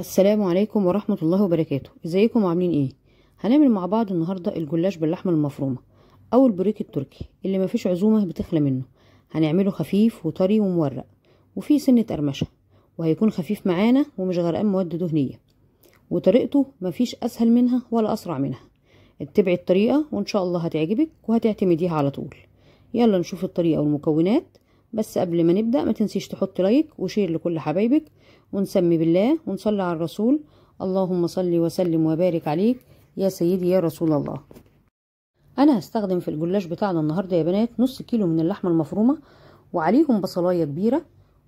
السلام عليكم ورحمة الله وبركاته. ازيكم وعاملين ايه؟ هنعمل مع بعض النهاردة الجلاش باللحمة المفرومة او البوريك التركي اللي مفيش عزومة بتخلى منه. هنعمله خفيف وطري ومورق وفيه سنة قرمشة، وهيكون خفيف معانا ومش غرقان مواد دهنية، وطريقته مفيش اسهل منها ولا اسرع منها. اتبعي الطريقة وان شاء الله هتعجبك وهتعتمديها على طول. يلا نشوف الطريقة والمكونات. بس قبل ما نبدأ ما تنسيش تحط لايك وشير لكل حبايبك، ونسمي بالله ونصلي على الرسول. اللهم صل وسلم وبارك عليك يا سيدي يا رسول الله. انا هستخدم في الجلاش بتاعنا النهارده يا بنات نص كيلو من اللحمه المفرومه، وعليهم بصلايه كبيره،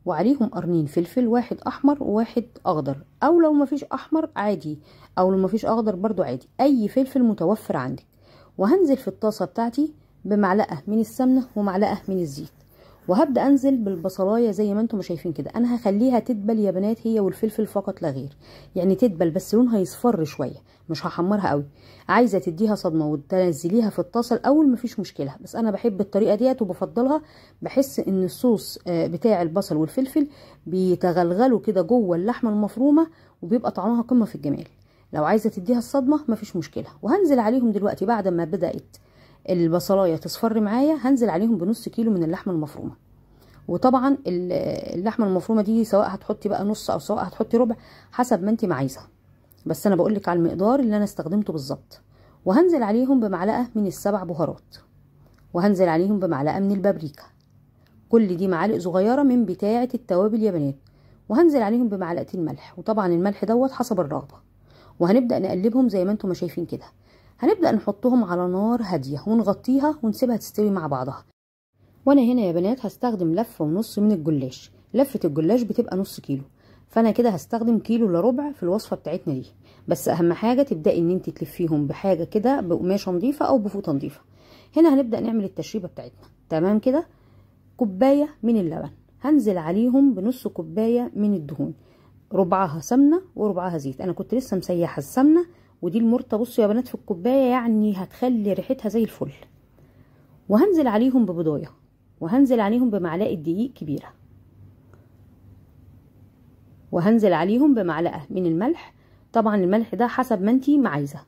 وعليهم قرنين فلفل، واحد احمر وواحد اخضر، او لو مفيش احمر عادي، او لو مفيش اخضر برضو عادي، اي فلفل متوفر عندك. وهنزل في الطاسه بتاعتي بمعلقه من السمنه ومعلقه من الزيت، وهبدا انزل بالبصلايه زي ما انتم شايفين كده. انا هخليها تدبل يا بنات، هي والفلفل فقط لا غير، يعني تدبل بس لونها يصفر شويه، مش هحمرها قوي. عايزه تديها صدمه وتنزليها في الطاسه الاول مفيش مشكله، بس انا بحب الطريقه ديت وبفضلها. بحس ان الصوص بتاع البصل والفلفل بيتغلغلوا كده جوه اللحمه المفرومه، وبيبقى طعمها قمه في الجمال. لو عايزه تديها الصدمه مفيش مشكله. وهنزل عليهم دلوقتي بعد ما بدات البصلايه تصفر معايا، هنزل عليهم بنص كيلو من اللحمه المفرومه. وطبعا اللحمه المفرومه دي سواء هتحطي بقى نص او سواء هتحطي ربع حسب ما انت ما عايزه، بس انا بقولك على المقدار اللي انا استخدمته بالظبط. وهنزل عليهم بمعلقه من السبع بهارات، وهنزل عليهم بمعلقه من البابريكا، كل دي معالق صغيره من بتاعه التوابل يا بنات. وهنزل عليهم بمعلقتين ملح، وطبعا الملح دوت حسب الرغبه. وهنبدا نقلبهم زي ما انتم ما شايفين كده. هنبدأ نحطهم على نار هادية ونغطيها ونسيبها تستوي مع بعضها. وانا هنا يا بنات هستخدم لفة ونص من الجلاش. لفة الجلاش بتبقى نص كيلو، فانا كده هستخدم كيلو الا ربع في الوصفة بتاعتنا دي. بس اهم حاجة تبدأي ان انت تلفيهم بحاجة كده، بقماشة نظيفة او بفوطة نظيفة. هنا هنبدأ نعمل التشريبة بتاعتنا. تمام كده. كوباية من اللبن، هنزل عليهم بنص كوباية من الدهون، ربعها سمنة وربعها زيت. انا كنت لسه مسيحة السمنة، ودي المرطة بصوا يا بنات في الكوبايه، يعني هتخلي ريحتها زي الفل. وهنزل عليهم ببضايه، وهنزل عليهم بمعلقه دقيق كبيره، وهنزل عليهم بمعلقه من الملح، طبعا الملح ده حسب ما انتي ما عايزه.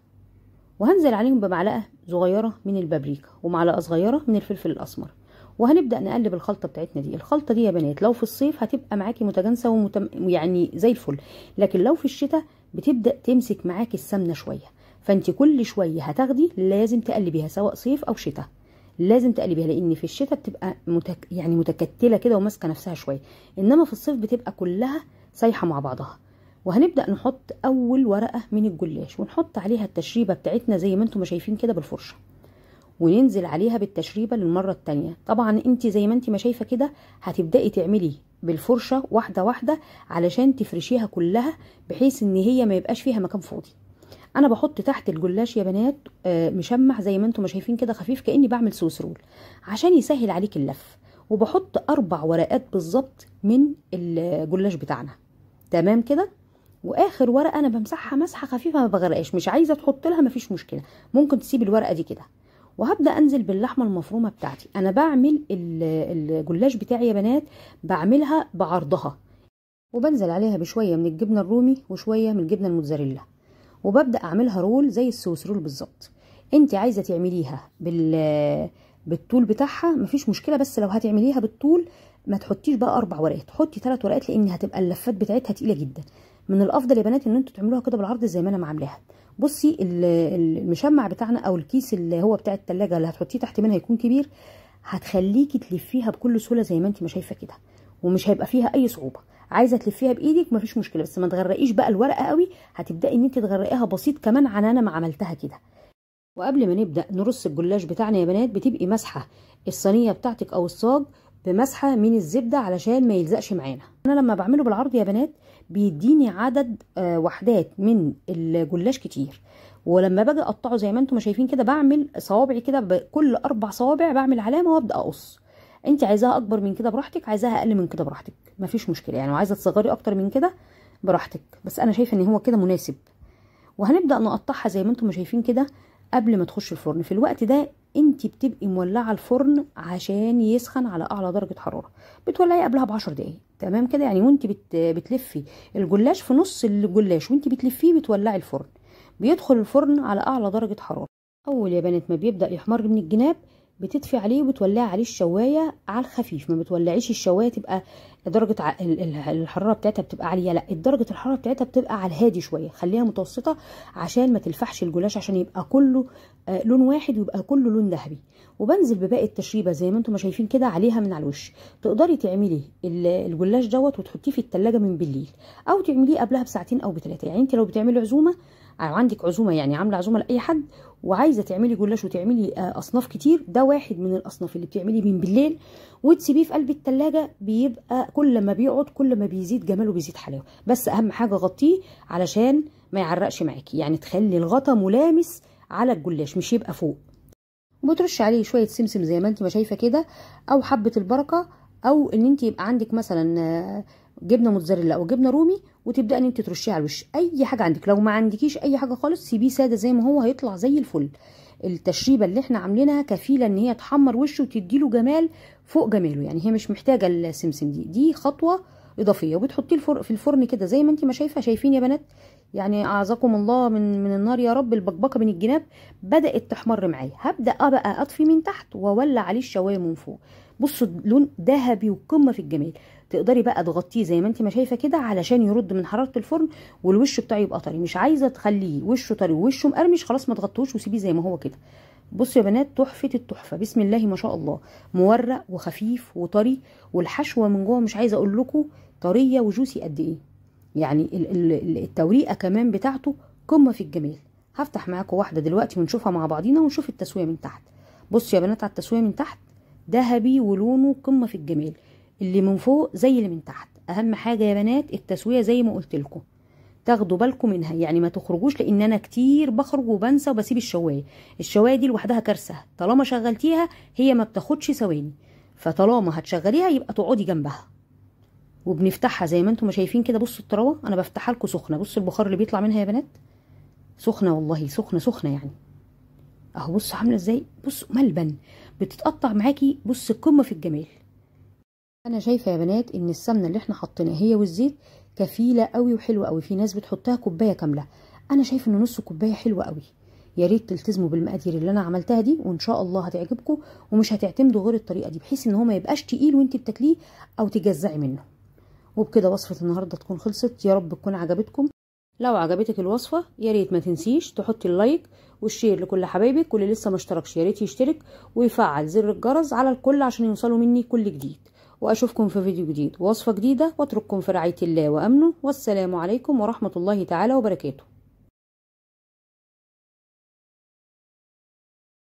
وهنزل عليهم بمعلقه صغيره من البابريكا ومعلقه صغيره من الفلفل الاسمر. وهنبدا نقلب الخلطه بتاعتنا دي. الخلطه دي يا بنات لو في الصيف هتبقى معاكي متجانسه يعني زي الفل، لكن لو في الشتاء بتبدا تمسك معاكي السمنه شويه، فانت كل شويه هتاخدي لازم تقلبيها، سواء صيف او شتاء لازم تقلبيها، لان في الشتاء بتبقى يعني متكتله كده وماسكه نفسها شويه، انما في الصيف بتبقى كلها سايحه مع بعضها. وهنبدا نحط اول ورقه من الجلاش، ونحط عليها التشريبه بتاعتنا زي ما انتم ما شايفين كده بالفرشه، وننزل عليها بالتشريبه للمره التانية. طبعا انت زي ما انت ما شايفه كده هتبداي تعملي بالفرشه واحده واحده علشان تفرشيها كلها، بحيث ان هي ما يبقاش فيها مكان فاضي. انا بحط تحت الجلاش يا بنات مشمع زي ما انتم ما شايفين كده خفيف، كاني بعمل سويس رول عشان يسهل عليك اللف. وبحط 4 ورقات بالظبط من الجلاش بتاعنا. تمام كده. واخر ورقه انا بمسحها مسحه خفيفه ما بغرقاش، مش عايزه تحط لها مفيش مشكله، ممكن تسيب الورقه دي كده. وهبدا انزل باللحمه المفرومه بتاعتي. انا بعمل الجلاش بتاعي يا بنات بعملها بعرضها، وبنزل عليها بشويه من الجبنه الرومي وشويه من الجبنه الموتزاريلا، وببدا اعملها رول زي السويس رول بالظبط. انت عايزه تعمليها بالطول بتاعها مفيش مشكله، بس لو هتعمليها بالطول ما تحطيش بقى 4 ورقات، حطي 3 ورقات، لان هتبقى اللفات بتاعتها تقيله جدا. من الافضل يا بنات ان انتوا تعملوها كده بالعرض زي ما انا عاملاها. بصي المشمع بتاعنا او الكيس اللي هو بتاع التلاجة اللي هتحطيه تحت منها هيكون كبير، هتخليكي تلفيها بكل سهوله زي ما انت ما شايفه كده، ومش هيبقى فيها اي صعوبه. عايزه تلفيها بايدك مفيش مشكله، بس ما تغرقيش بقى الورقه قوي، هتبداي ان انت تغرقيها بسيط كمان عن انا ما عملتها كده. وقبل ما نبدا نرص الجلاش بتاعنا يا بنات بتبقي مسحه الصينيه بتاعتك او الصاج بمسحه من الزبده علشان ما يلزقش معانا. انا لما بعمله بالعرض يا بنات بيديني عدد وحدات من الجلاش كتير، ولما باجي اقطعه زي ما انتم شايفين كده بعمل صوابعي كده، بكل 4 صوابع بعمل علامه وابدا اقص. انت عايزاها اكبر من كده براحتك، عايزاها اقل من كده براحتك، مفيش مشكله. يعني وعايزه تصغري اكتر من كده براحتك، بس انا شايفه ان هو كده مناسب. وهنبدا نقطعها زي ما انتم شايفين كده قبل ما تخش الفرن. في الوقت ده انت بتبقي مولعه الفرن عشان يسخن على اعلى درجه حراره، بتولعيه قبلها ب10 دقايق. تمام كده. يعني وانت بتلفي الجلاش في نص الجلاش وانت بتلفيه بتولعي الفرن، بيدخل الفرن على اعلى درجه حراره. اول يا بنات ما بيبدا يحمر من الجناب بتطفي عليه وبتولعي عليه الشوايه على الخفيف. ما بتولعيش الشوايه تبقى درجه الحراره بتاعتها بتبقى عاليه، لا، درجه الحراره بتاعتها بتبقى على الهادي شويه، خليها متوسطه عشان ما تلفحش الجلاش، عشان يبقى كله لون واحد ويبقى كله لون ذهبي. وبنزل بباقي التشريبه زي ما انتم ما شايفين كده عليها من على الوش. تقدري تعملي الجلاش دوت وتحطيه في التلاجة من بالليل، او تعمليه قبلها بساعتين او بثلاثه. يعني انت لو بتعملي عزومه او عندك عزومه، يعني عامله عزومه لاي حد وعايزه تعملي جلاش وتعملي اصناف كتير، ده واحد من الاصناف اللي بتعمليه من بالليل وتسيبيه في قلب التلاجة، بيبقى كل ما بيقعد كل ما بيزيد جماله وبيزيد حلاوه. بس اهم حاجه غطيه علشان ما يعرقش معاكي، يعني تخلي الغطا ملامس على الجلاش مش يبقى فوق. وبترش عليه شويه سمسم زي ما انت ما شايفه كده، او حبه البركه، او ان انت يبقى عندك مثلا جبنه موتزاريلا او جبنه رومي وتبداي ان انت ترشيه على الوش. اي حاجه عندك. لو ما عندكيش اي حاجه خالص سيبيه ساده زي ما هو، هيطلع زي الفل. التشريبه اللي احنا عاملينها كفيله ان هي تحمر وشه وتديله جمال فوق جماله، يعني هي مش محتاجه السمسم، دي خطوه اضافيه. وبتحطيه في الفرن كده زي ما انت ما شايفه. شايفين يا بنات؟ يعني اعزكم الله من النار يا رب. البقبقه من الجناب بدات تحمر معايا، هبدا بقى اطفي من تحت واولع عليه الشوايه من فوق. بصوا لون ذهبي وقمه في الجمال. تقدري بقى تغطيه زي ما انت ما شايفه كده علشان يرد من حراره الفرن والوش بتاعه يبقى طري. مش عايزه تخليه وشه طري ووشه مقرمش، خلاص ما تغطوش وسيبيه زي ما هو كده. بصوا يا بنات، تحفه التحفه، بسم الله ما شاء الله، مورق وخفيف وطري، والحشوه من جوه مش عايزه اقول لكم طريه وجوسي قد ايه. يعني التوريقه كمان بتاعته قمه في الجمال. هفتح معاكم واحده دلوقتي ونشوفها مع بعضينا ونشوف التسويه من تحت. بصوا يا بنات على التسويه من تحت، ذهبي ولونه قمه في الجمال. اللي من فوق زي اللي من تحت. اهم حاجه يا بنات التسويه زي ما قلت لكم، تاخدوا بالكم منها، يعني ما تخرجوش، لان انا كتير بخرج وبنسى وبسيب الشوايه دي لوحدها كارثه. طالما شغلتيها هي ما بتاخدش ثواني، فطالما هتشغليها يبقى تقعدي جنبها. وبنفتحها زي ما انتم شايفين كده. بصوا الطراوه، انا بفتحها لكم سخنه. بصوا البخار اللي بيطلع منها يا بنات، سخنه والله، سخنه سخنه يعني. اهو بصوا عامله ازاي، بصوا ملبن بتتقطع معاكي. بص القمه في الجمال. انا شايفه يا بنات ان السمنه اللي احنا حاطينها هي والزيت كفيله قوي وحلوه قوي. في ناس بتحطها كوبايه كامله، انا شايفه ان نص كوبايه حلوه قوي. يا ريت تلتزموا بالمقادير اللي انا عملتها دي، وان شاء الله هتعجبكم ومش هتعتمدوا غير الطريقه دي، بحيث ان هو ما يبقاش تقيل وانت بتاكليه او تجزعي منه. وبكده وصفه النهارده تكون خلصت. يا رب تكون عجبتكم. لو عجبتك الوصفه يا ريت ما تنسيش تحطي اللايك والشير لكل حبايبك. واللي لسه ما اشتركش يا ريت يشترك ويفعل زر الجرس على الكل عشان يوصلوا مني كل جديد. واشوفكم في فيديو جديد ووصفه جديده، واترككم في رعايه الله وامنه. والسلام عليكم ورحمه الله تعالى وبركاته.